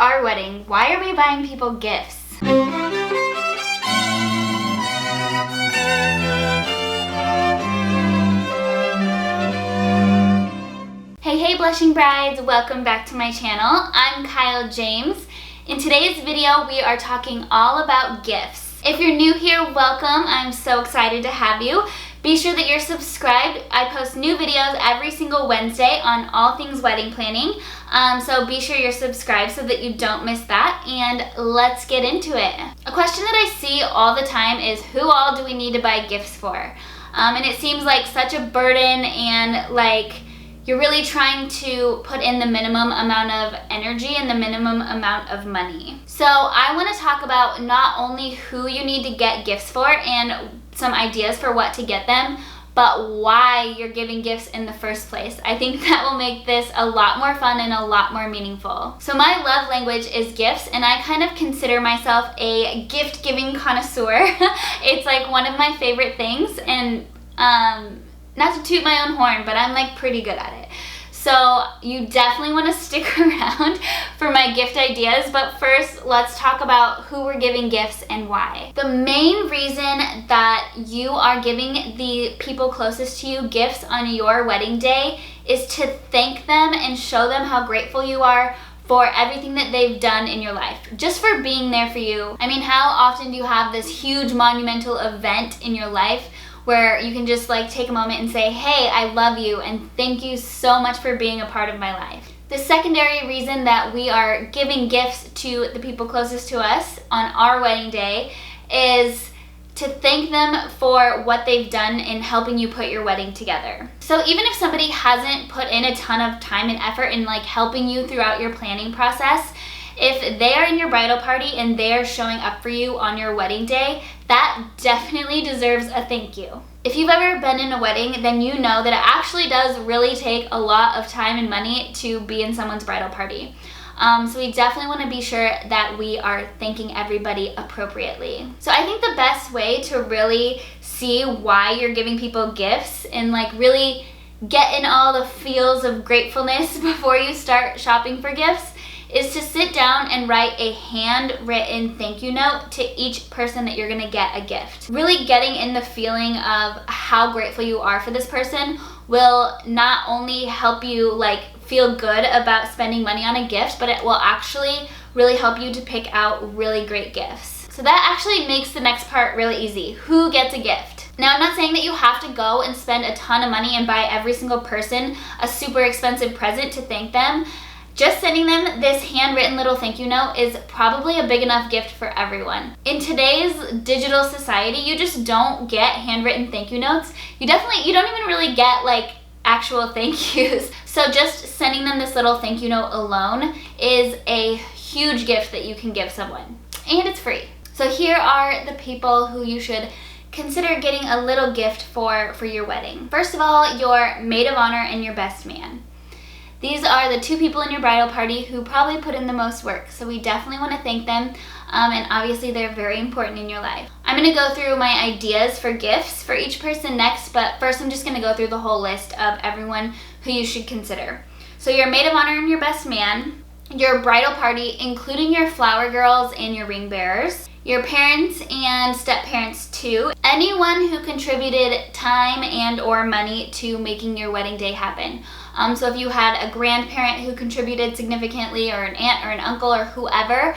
our wedding, why are we buying people gifts? Hey blushing brides, welcome back to my channel. I'm Kyle James. In today's video, we are talking all about gifts. If you're new here, welcome. I'm so excited to have you. Be sure that you're subscribed. I post new videos every single Wednesday on all things wedding planning. So be sure you're subscribed so that you don't miss that. And let's get into it. A question that I see all the time is, who all do we need to buy gifts for? And it seems like such a burden, and like you're really trying to put in the minimum amount of energy and the minimum amount of money. So I want to talk about not only who you need to get gifts for and some ideas for what to get them, but why you're giving gifts in the first place. I think that will make this a lot more fun and a lot more meaningful. So my love language is gifts, and I kind of consider myself a gift-giving connoisseur. It's like one of my favorite things, and not to toot my own horn, but I'm like pretty good at it. So you definitely want to stick around for my gift ideas, but first let's talk about who we're giving gifts and why. The main reason that you are giving the people closest to you gifts on your wedding day is to thank them and show them how grateful you are for everything that they've done in your life, just for being there for you. I mean, how often do you have this huge monumental event in your life where you can just like take a moment and say, hey, I love you and thank you so much for being a part of my life. The secondary reason that we are giving gifts to the people closest to us on our wedding day is to thank them for what they've done in helping you put your wedding together. So even if somebody hasn't put in a ton of time and effort in like helping you throughout your planning process, if they are in your bridal party and they are showing up for you on your wedding day, that definitely deserves a thank you. If you've ever been in a wedding, then you know that it actually does really take a lot of time and money to be in someone's bridal party. So we definitely want to be sure that we are thanking everybody appropriately. So I think the best way to really see why you're giving people gifts and like really get in all the feels of gratefulness before you start shopping for gifts is to sit down and write a handwritten thank you note to each person that you're gonna get a gift. Really getting in the feeling of how grateful you are for this person will not only help you like feel good about spending money on a gift, but it will actually really help you to pick out really great gifts. So that actually makes the next part really easy. Who gets a gift? Now, I'm not saying that you have to go and spend a ton of money and buy every single person a super expensive present to thank them. Just sending them this handwritten little thank you note is probably a big enough gift for everyone. In today's digital society, you just don't get handwritten thank you notes. You don't even really get like actual thank yous. So just sending them this little thank you note alone is a huge gift that you can give someone. And it's free. So here are the people who you should consider getting a little gift for your wedding. First of all, your maid of honor and your best man. These are the two people in your bridal party who probably put in the most work, so we definitely want to thank them, and obviously they're very important in your life. I'm going to go through my ideas for gifts for each person next, but first I'm just going to go through the whole list of everyone who you should consider. So your maid of honor and your best man, your bridal party, including your flower girls and your ring bearers, your parents and step-parents too, anyone who contributed time and or money to making your wedding day happen. So if you had a grandparent who contributed significantly, or an aunt or an uncle or whoever,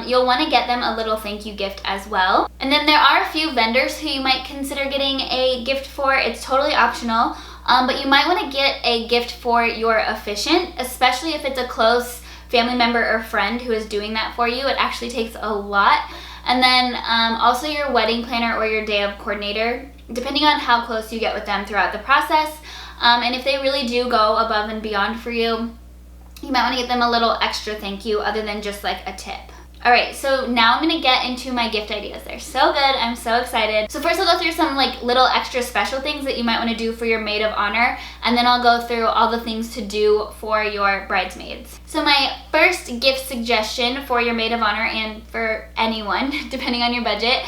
you'll want to get them a little thank you gift as well. And then there are a few vendors who you might consider getting a gift for. It's totally optional, but you might want to get a gift for your officiant, especially if it's a close family member or friend who is doing that for you. It actually takes a lot. And then also your wedding planner or your day of coordinator, depending on how close you get with them throughout the process. And if they really do go above and beyond for you, you might want to get them a little extra thank you other than just like a tip. All right, so now I'm gonna get into my gift ideas. They're so good, I'm so excited. So first I'll go through some like little extra special things that you might wanna do for your maid of honor, and then I'll go through all the things to do for your bridesmaids. So my first gift suggestion for your maid of honor, and for anyone, depending on your budget,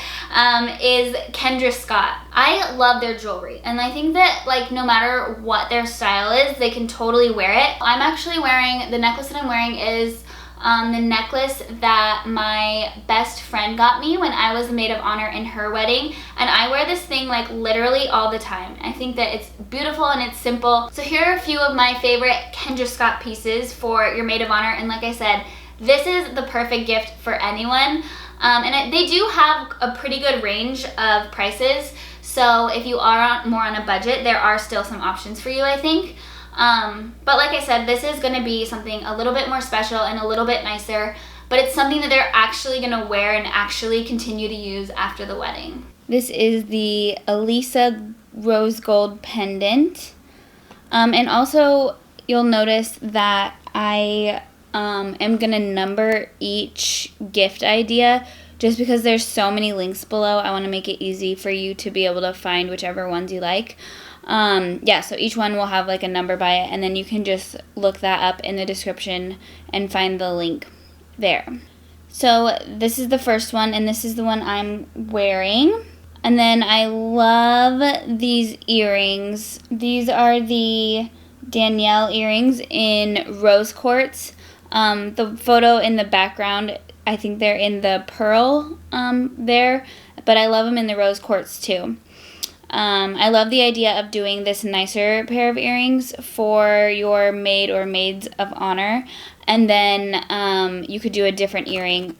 is Kendra Scott. I love their jewelry, and I think that like no matter what their style is, they can totally wear it. I'm actually wearing, the necklace that I'm wearing is the necklace that my best friend got me when I was the maid of honor in her wedding, and I wear this thing like literally all the time. I think that it's beautiful and it's simple. So here are a few of my favorite Kendra Scott pieces for your maid of honor, and like I said, this is the perfect gift for anyone. They do have a pretty good range of prices, so if you are more on a budget, there are still some options for you, I think. But like I said, this is going to be something a little bit more special and a little bit nicer, but it's something that they're actually going to wear and actually continue to use after the wedding. This is the Elisa Rose Gold pendant. And also, you'll notice that I am going to number each gift idea just because there's so many links below. I want to make it easy for you to be able to find whichever ones you like. Yeah, so each one will have like a number by it, and then you can just look that up in the description and find the link there. So this is the first one, and this is the one I'm wearing. And then I love these earrings. These are the Danielle earrings in rose quartz. The photo in the background, I think they're in the pearl there, but I love them in the rose quartz too. I love the idea of doing this nicer pair of earrings for your maid or maids of honor, and then you could do a different earring,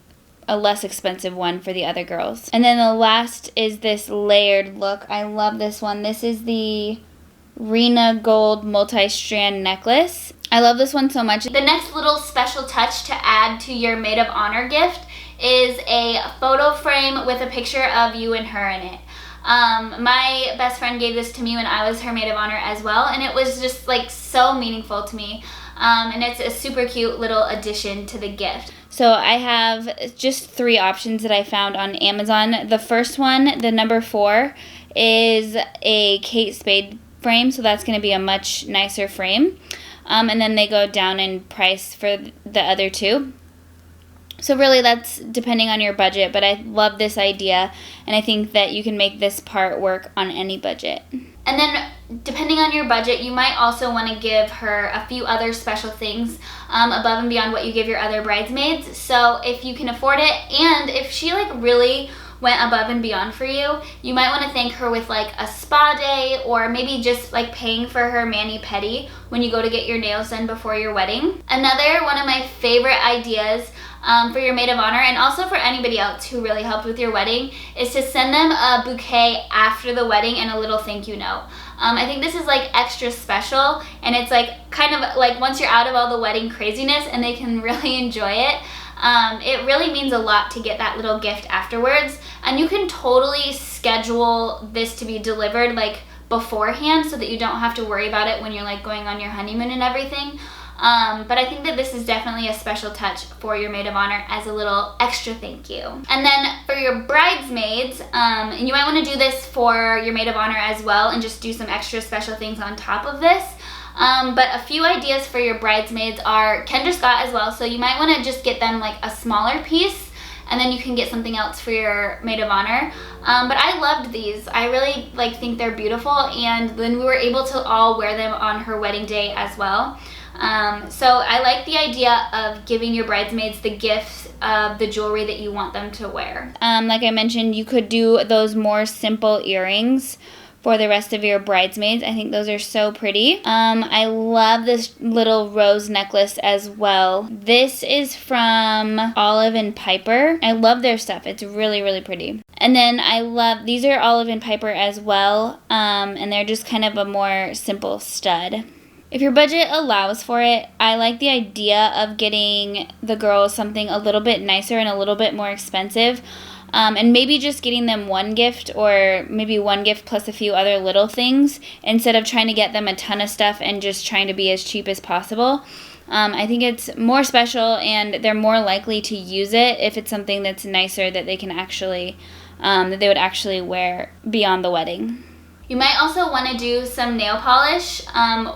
a less expensive one for the other girls. And then the last is this layered look. I love this one. This is the Rena Gold multi-strand necklace. I love this one so much. The next little special touch to add to your maid of honor gift is a photo frame with a picture of you and her in it. My best friend gave this to me when I was her maid of honor as well, and it was just like so meaningful to me. And it's a super cute little addition to the gift. So I have just 3 options that I found on Amazon. The first one, the number 4, is a Kate Spade frame, so that's going to be a much nicer frame. And then they go down in price for the other 2. So really that's depending on your budget, but I love this idea, and I think that you can make this part work on any budget. And then depending on your budget, you might also want to give her a few other special things above and beyond what you give your other bridesmaids. So if you can afford it, and if she like really went above and beyond for you, you might want to thank her with like a spa day, or maybe just like paying for her mani-pedi when you go to get your nails done before your wedding. Another one of my favorite ideas for your maid of honor, and also for anybody else who really helped with your wedding, is to send them a bouquet after the wedding and a little thank you note. I think this is like extra special, and it's like kind of like once you're out of all the wedding craziness and they can really enjoy it. It really means a lot to get that little gift afterwards, and you can totally schedule this to be delivered like beforehand so that you don't have to worry about it when you're like going on your honeymoon and everything. But I think that this is definitely a special touch for your maid of honor as a little extra thank you. And then for your bridesmaids, and you might want to do this for your maid of honor as well and just do some extra special things on top of this. But a few ideas for your bridesmaids are Kendra Scott as well, so you might want to just get them like a smaller piece, and then you can get something else for your maid of honor. But I loved these. I really think they're beautiful, and then we were able to all wear them on her wedding day as well. So I like the idea of giving your bridesmaids the gifts of the jewelry that you want them to wear. Like I mentioned, you could do those more simple earrings for the rest of your bridesmaids. I think those are so pretty. I love this little rose necklace as well. This is from Olive and Piper. I love their stuff. It's really, really pretty. And then I love, these are Olive and Piper as well, and they're just kind of a more simple stud. If your budget allows for it, I like the idea of getting the girls something a little bit nicer and a little bit more expensive. And maybe just getting them one gift, or maybe one gift plus a few other little things, instead of trying to get them a ton of stuff and just trying to be as cheap as possible. I think it's more special, and they're more likely to use it if it's something that's nicer that they can actually, that they would actually wear beyond the wedding. You might also want to do some nail polish,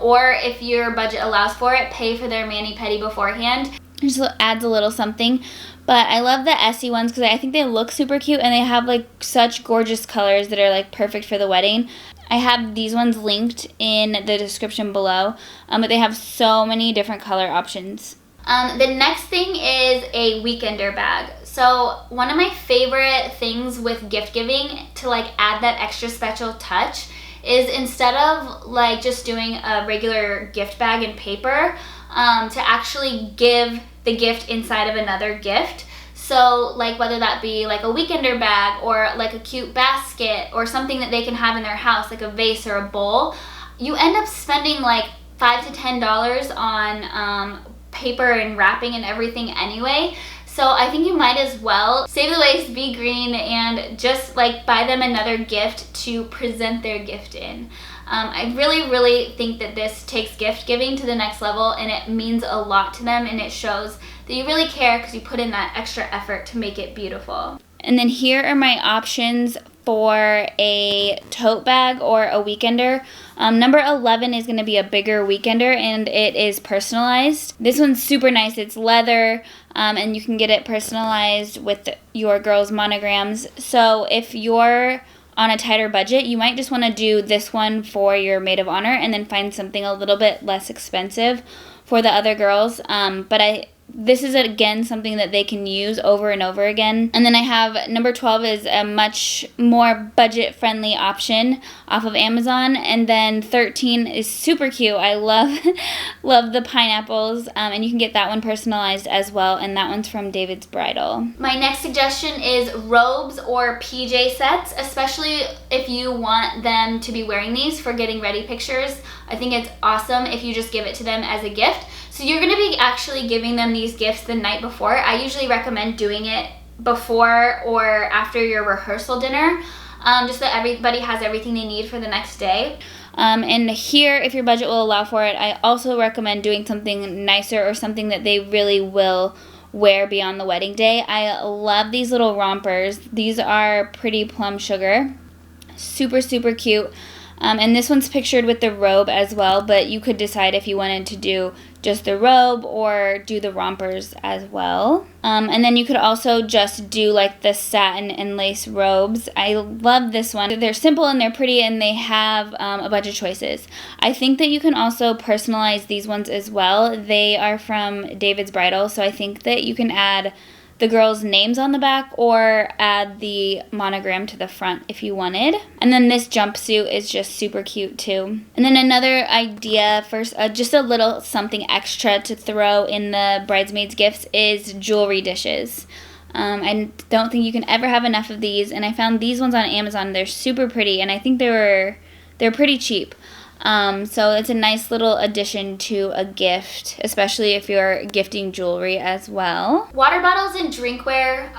or if your budget allows for it, pay for their mani-pedi beforehand. It just adds a little something. But I love the Essie ones because I think they look super cute, and they have like such gorgeous colors that are like perfect for the wedding. I have these ones linked in the description below, but they have so many different color options. The next thing is a weekender bag. So one of my favorite things with gift giving to like add that extra special touch is instead of like just doing a regular gift bag in paper, to actually give the gift inside of another gift. So like whether that be like a weekender bag or like a cute basket or something that they can have in their house, like a vase or a bowl, you end up spending like $5 to $10 on paper and wrapping and everything anyway. So I think you might as well save the waste, be green, and just like buy them another gift to present their gift in. I really think that this takes gift giving to the next level, and it means a lot to them, and it shows that you really care because you put in that extra effort to make it beautiful. And then here are my options for a tote bag or a weekender. Number 11 is going to be a bigger weekender, and it is personalized. This one's super nice. It's leather, and you can get it personalized with your girls' monograms. So if you're on a tighter budget, you might just want to do this one for your maid of honor and then find something a little bit less expensive for the other girls. This is, again, something that they can use over and over again. And then I have number 12 is a much more budget-friendly option off of Amazon. And then 13 is super cute. I love the pineapples. And you can get that one personalized as well. And that one's from David's Bridal. My next suggestion is robes or PJ sets, especially if you want them to be wearing these for getting ready pictures. I think it's awesome if you just give it to them as a gift. So you're going to be actually giving them these gifts the night before. I usually recommend doing it before or after your rehearsal dinner, just so that everybody has everything they need for the next day. And here, if your budget will allow for it, I also recommend doing something nicer or something that they really will wear beyond the wedding day. I love these little rompers. These are pretty plum sugar. Super cute. And this one's pictured with the robe as well, but you could decide if you wanted to do just the robe or do the rompers as well. And then you could also just do like the satin and lace robes. I love this one. They're simple and they're pretty, and they have a bunch of choices. I think that you can also personalize these ones as well. They are from David's Bridal, so I think that you can add the girls' names on the back or add the monogram to the front if you wanted. And then this jumpsuit is just super cute too. And then another idea for just a little something extra to throw in the bridesmaids gifts is jewelry dishes. I don't think you can ever have enough of these, and I found these ones on Amazon. They're super pretty, and I think they're pretty cheap. So it's a nice little addition to a gift, especially if you're gifting jewelry as well. Water bottles and drinkware.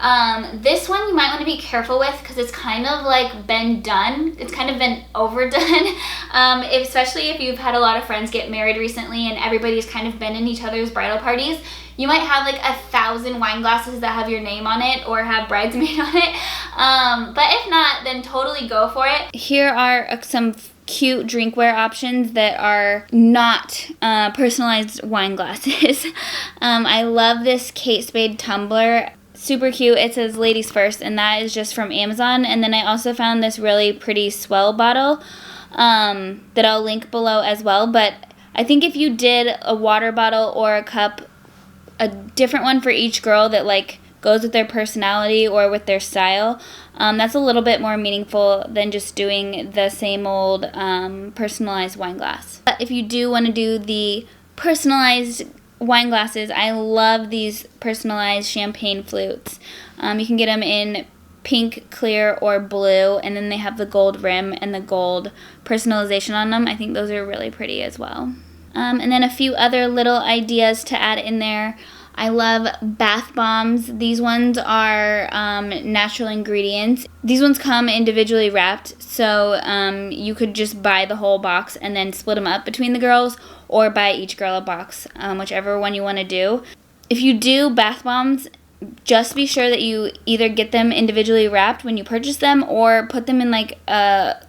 This one you might want to be careful with because it's kind of like been done. It's kind of been overdone, especially if you've had a lot of friends get married recently and everybody's kind of been in each other's bridal parties. You might have like 1,000 wine glasses that have your name on it or have bridesmaid on it. But if not, then totally go for it. Here are some cute drinkware options that are not personalized wine glasses. I love this Kate Spade tumbler. Super cute. It says ladies first, and that is just from Amazon. And then I also found this really pretty swell bottle that I'll link below as well. But I think if you did a water bottle or a cup, a different one for each girl that like goes with their personality or with their style, that's a little bit more meaningful than just doing the same old personalized wine glass. But if you do want to do the personalized wine glasses, I love these personalized champagne flutes. You can get them in pink, clear, or blue, and then they have the gold rim and the gold personalization on them. I think those are really pretty as well. And then a few other little ideas to add in there. I love bath bombs. These ones are natural ingredients. These ones come individually wrapped, so you could just buy the whole box and then split them up between the girls, or buy each girl a box, whichever one you want to do. If you do bath bombs, just be sure that you either get them individually wrapped when you purchase them or put them in like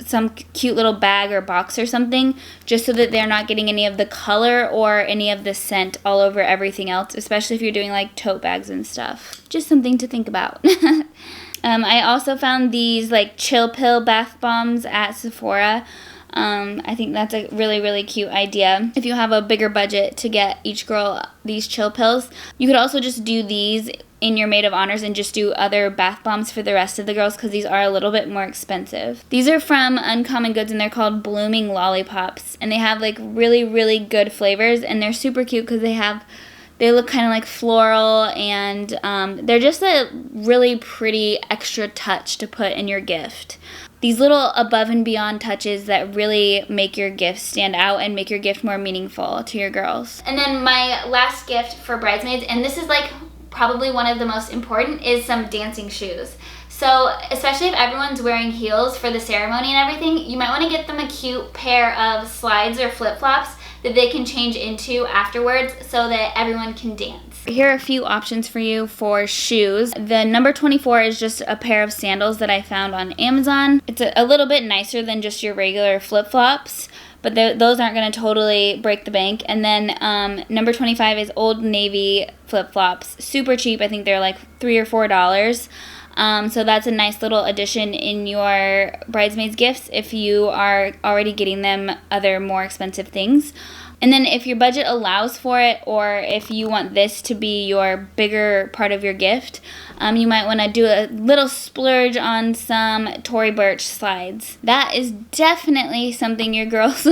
some cute little bag or box or something, just so that they're not getting any of the color or any of the scent all over everything else, especially if you're doing like tote bags and stuff. Just something to think about. I also found these like chill pill bath bombs at Sephora. I think that's a really, really cute idea. If you have a bigger budget to get each girl these chill pills, you could also just do these in your maid of honors and just do other bath bombs for the rest of the girls because these are a little bit more expensive. These are from Uncommon Goods and they're called Blooming Lollipops, and they have like really, really good flavors, and they're super cute because they look kind of like floral, and they're just a really pretty extra touch to put in your gift. These little above and beyond touches that really make your gift stand out and make your gift more meaningful to your girls. And then my last gift for bridesmaids, and this is like probably one of the most important, is some dancing shoes. So especially if everyone's wearing heels for the ceremony and everything, you might want to get them a cute pair of slides or flip-flops that they can change into afterwards so that everyone can dance. Here are a few options for you for shoes. The number 24 is just a pair of sandals that I found on Amazon. It's a little bit nicer than just your regular flip-flops, but those aren't going to totally break the bank. And then number 25 is Old Navy flip-flops. Super cheap. I think they're like $3 or $4. So that's a nice little addition in your bridesmaids gifts if you are already getting them other more expensive things. And then if your budget allows for it, or if you want this to be your bigger part of your gift, you might want to do a little splurge on some Tory Burch slides. That is definitely something your girls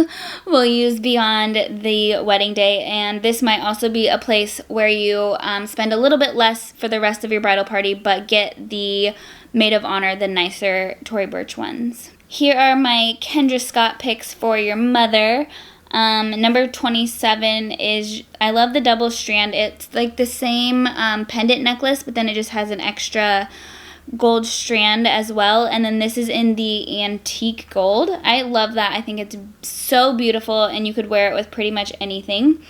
will use beyond the wedding day, and this might also be a place where you spend a little bit less for the rest of your bridal party, but get the maid of honor, the nicer Tory Burch ones. Here are my Kendra Scott picks for your mother. Number 27 is, I love the double strand. It's like the same pendant necklace, but then it just has an extra gold strand as well. And then this is in the antique gold. I love that. I think it's so beautiful, and you could wear it with pretty much anything.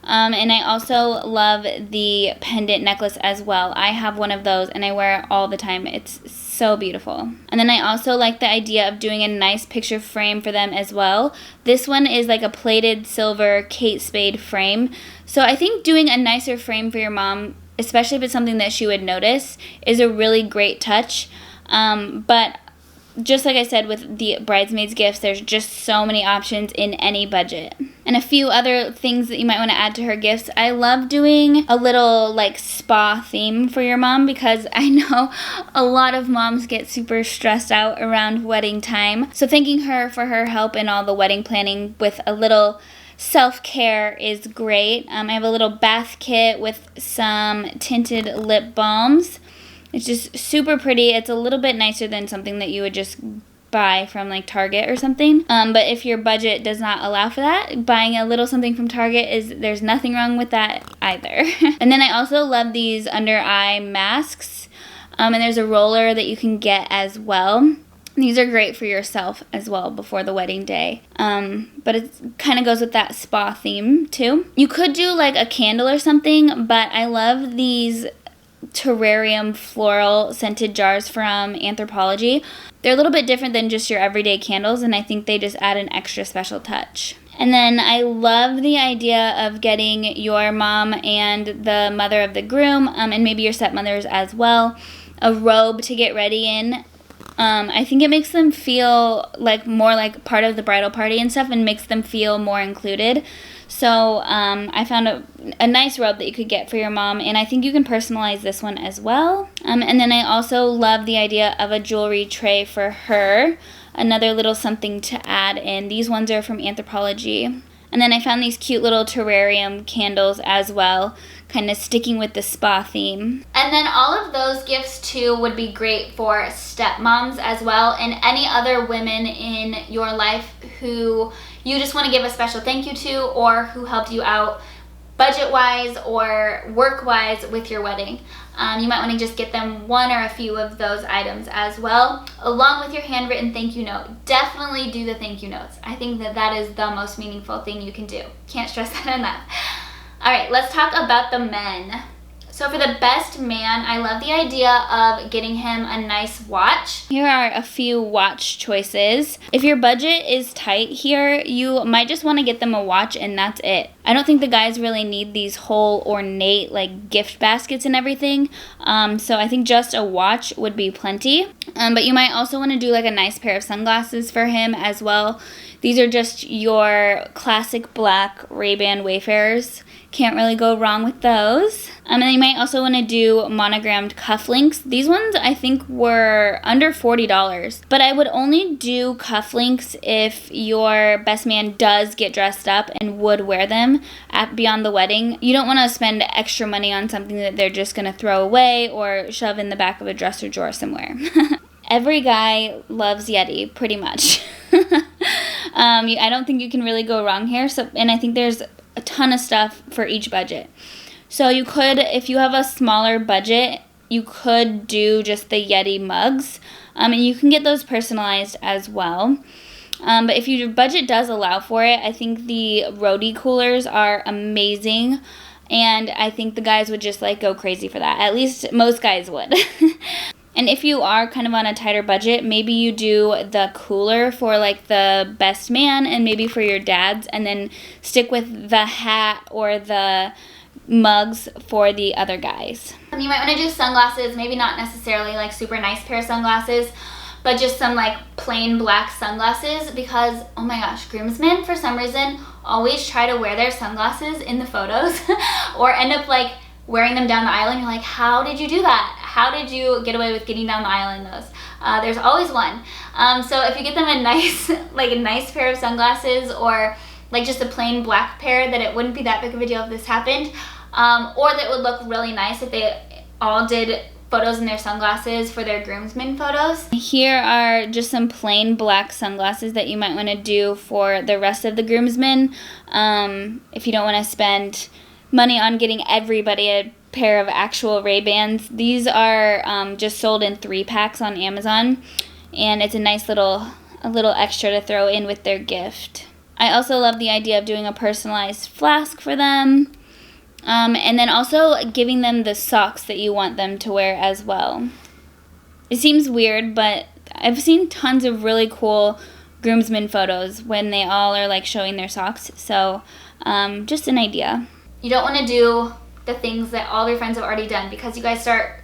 And I also love the pendant necklace as well. I have one of those and I wear it all the time. It's so beautiful. And then I also like the idea of doing a nice picture frame for them as well. This one is like a plated silver Kate Spade frame. So I think doing a nicer frame for your mom, especially if it's something that she would notice, is a really great touch. But just like I said with the bridesmaids gifts, there's just so many options in any budget. And a few other things that you might want to add to her gifts. I love doing a little like spa theme for your mom, because I know a lot of moms get super stressed out around wedding time. So thanking her for her help in all the wedding planning with a little self-care is great. I have a little bath kit with some tinted lip balms. It's just super pretty. It's a little bit nicer than something that you would just buy from like Target or something. But if your budget does not allow for that, buying a little something from Target there's nothing wrong with that either. And then I also love these under eye masks. And there's a roller that you can get as well. These are great for yourself as well before the wedding day. But it kind of goes with that spa theme too. You could do like a candle or something, but I love these terrarium floral scented jars from Anthropologie. They're a little bit different than just your everyday candles, and I think they just add an extra special touch. And then I love the idea of getting your mom and the mother of the groom, and maybe your stepmothers as well, a robe to get ready in. I think it makes them feel like more like part of the bridal party and stuff, and makes them feel more included. So I found a nice robe that you could get for your mom, and I think you can personalize this one as well. And then I also love the idea of a jewelry tray for her, another little something to add in. These ones are from Anthropologie. And then I found these cute little terrarium candles as well, kind of sticking with the spa theme. And then all of those gifts too would be great for stepmoms as well, and any other women in your life who you just want to give a special thank you to, or who helped you out budget-wise or work-wise with your wedding. You might want to just get them one or a few of those items as well, along with your handwritten thank you note. Definitely do the thank you notes. I think that is the most meaningful thing you can do. Can't stress that enough. All right, let's talk about the men. So for the best man, I love the idea of getting him a nice watch. Here are a few watch choices. If your budget is tight here, you might just want to get them a watch and that's it. I don't think the guys really need these whole ornate like gift baskets and everything. So I think just a watch would be plenty. But you might also want to do like a nice pair of sunglasses for him as well. These are just your classic black Ray-Ban Wayfarers. Can't really go wrong with those. And then you might also want to do monogrammed cufflinks. These ones I think were under $40. But I would only do cufflinks if your best man does get dressed up and would wear them beyond the wedding. You don't want to spend extra money on something that they're just going to throw away or shove in the back of a dresser drawer somewhere. Every guy loves Yeti, pretty much. I don't think you can really go wrong here. And I think there's a ton of stuff for each budget. So you could, if you have a smaller budget, you could do just the Yeti mugs. And you can get those personalized as well. But if your budget does allow for it, I think the roadie coolers are amazing. And I think the guys would just like go crazy for that. At least most guys would. And if you are kind of on a tighter budget, maybe you do the cooler for like the best man and maybe for your dads, and then stick with the hat or the mugs for the other guys. You might want to do sunglasses, maybe not necessarily like super nice pair of sunglasses, but just some like plain black sunglasses, because oh my gosh, groomsmen for some reason always try to wear their sunglasses in the photos or end up like wearing them down the aisle, and you're like, how did you do that? How did you get away with getting down the aisle in those? There's always one. So if you get them a nice pair of sunglasses, or like just a plain black pair, that it wouldn't be that big of a deal if this happened, or that it would look really nice if they all did photos in their sunglasses for their groomsmen photos. Here are just some plain black sunglasses that you might want to do for the rest of the groomsmen. If you don't want to spend money on getting everybody a pair of actual Ray-Bans. These are just sold in 3-packs on Amazon, and it's a nice little extra to throw in with their gift. I also love the idea of doing a personalized flask for them, and then also giving them the socks that you want them to wear as well. It seems weird, but I've seen tons of really cool groomsmen photos when they all are like showing their socks, so just an idea. You don't want to do the things that all your friends have already done, because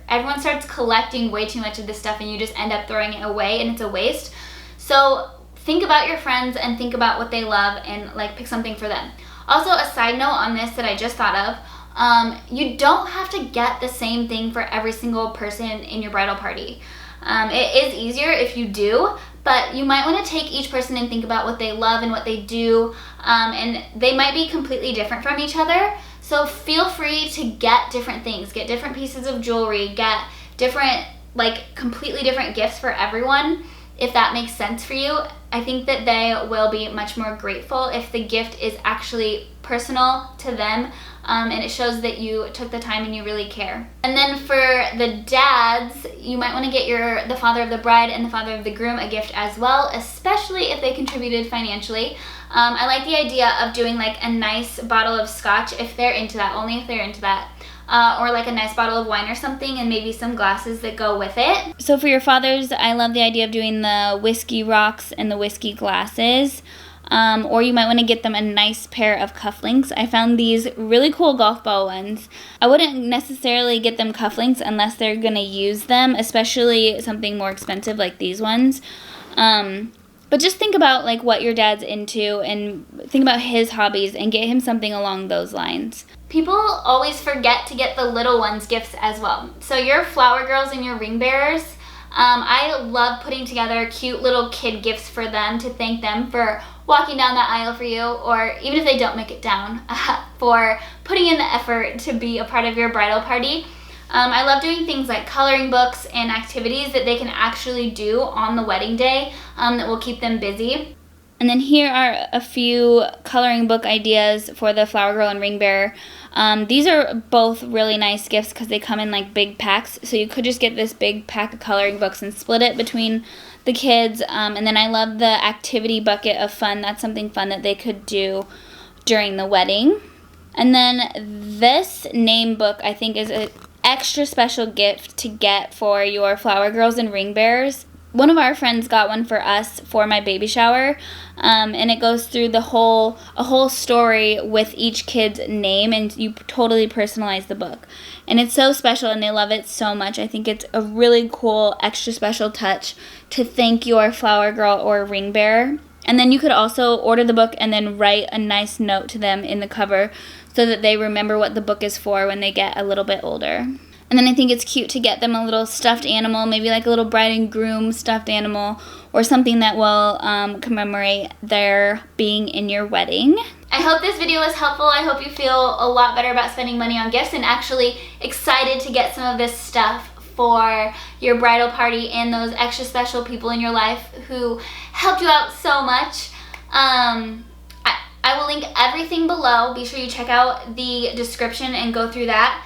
everyone starts collecting way too much of this stuff and you just end up throwing it away and it's a waste. So think about your friends and think about what they love and like pick something for them. Also, a side note on this that I just thought of, you don't have to get the same thing for every single person in your bridal party. It is easier if you do, but you might want to take each person and think about what they love and what they do, and they might be completely different from each other. So feel free to get different things, get different pieces of jewelry, get different, like completely different gifts for everyone, if that makes sense for you. I think that they will be much more grateful if the gift is actually personal to them, and it shows that you took the time and you really care. And then for the dads, you might want to get the father of the bride and the father of the groom a gift as well, especially if they contributed financially. I like the idea of doing like a nice bottle of scotch if they're into that, only if they're into that. Or like a nice bottle of wine or something, and maybe some glasses that go with it. So for your fathers, I love the idea of doing the whiskey rocks and the whiskey glasses. Or you might want to get them a nice pair of cufflinks. I found these really cool golf ball ones. I wouldn't necessarily get them cufflinks unless they're going to use them, especially something more expensive like these ones. But just think about like what your dad's into and think about his hobbies and get him something along those lines. People always forget to get the little ones gifts as well. So your flower girls and your ring bearers, I love putting together cute little kid gifts for them to thank them for walking down that aisle for you, or even if they don't make it down, for putting in the effort to be a part of your bridal party. I love doing things like coloring books and activities that they can actually do on the wedding day that will keep them busy. And then here are a few coloring book ideas for the flower girl and ring bearer. These are both really nice gifts because they come in like big packs. So you could just get this big pack of coloring books and split it between the kids. And then I love the activity bucket of fun. That's something fun that they could do during the wedding. And then this name book I think is an extra special gift to get for your flower girls and ring bearers. one of our friends got one for us for my baby shower, and it goes through a whole story with each kid's name, and you totally personalize the book. And it's so special, and they love it so much. I think it's a really cool, extra special touch to thank your flower girl or ring bearer. And then you could also order the book and then write a nice note to them in the cover so that they remember what the book is for when they get a little bit older. And then I think it's cute to get them a little stuffed animal, maybe like a little bride and groom stuffed animal, or something that will commemorate their being in your wedding. I hope this video was helpful. I hope you feel a lot better about spending money on gifts and actually excited to get some of this stuff for your bridal party and those extra special people in your life who helped you out so much. I will link everything below. Be sure you check out the description and go through that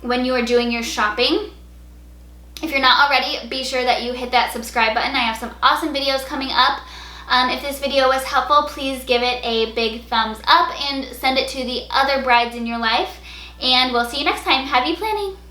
when you are doing your shopping. If you're not already, be sure that you hit that subscribe button. I have some awesome videos coming up. If this video was helpful, please give it a big thumbs up and send it to the other brides in your life. And we'll see you next time. Happy planning!